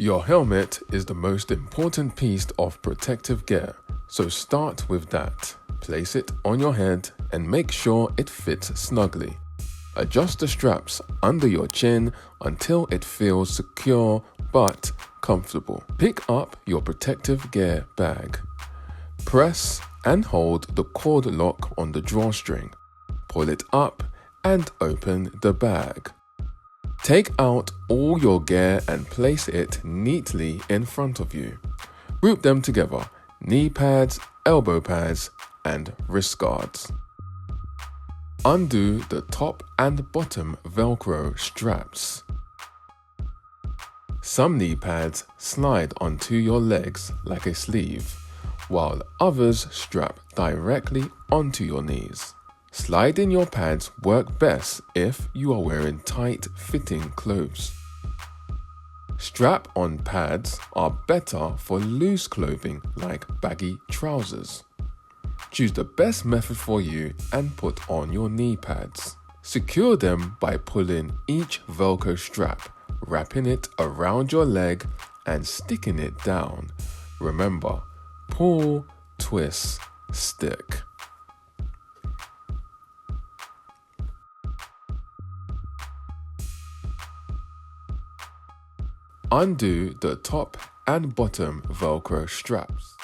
Your helmet is the most important piece of protective gear, so start with that. Place it on your head and make sure it fits snugly. Adjust the straps under your chin until it feels secure but comfortable. Pick up your protective gear bag. Press and hold the cord lock on the drawstring. Pull it up and open the bag. Take out all your gear and place it neatly in front of you. Group them together: knee pads, elbow pads, and wrist guards. Undo the top and bottom Velcro straps. Some knee pads slide onto your legs like a sleeve, while others strap directly onto your knees. Sliding your pads work best if you are wearing tight-fitting clothes. Strap-on pads are better for loose clothing like baggy trousers. Choose the best method for you and put on your knee pads. Secure them by pulling each Velcro strap, wrapping it around your leg and sticking it down. Remember, pull, twist, stick. Undo the top and bottom Velcro straps.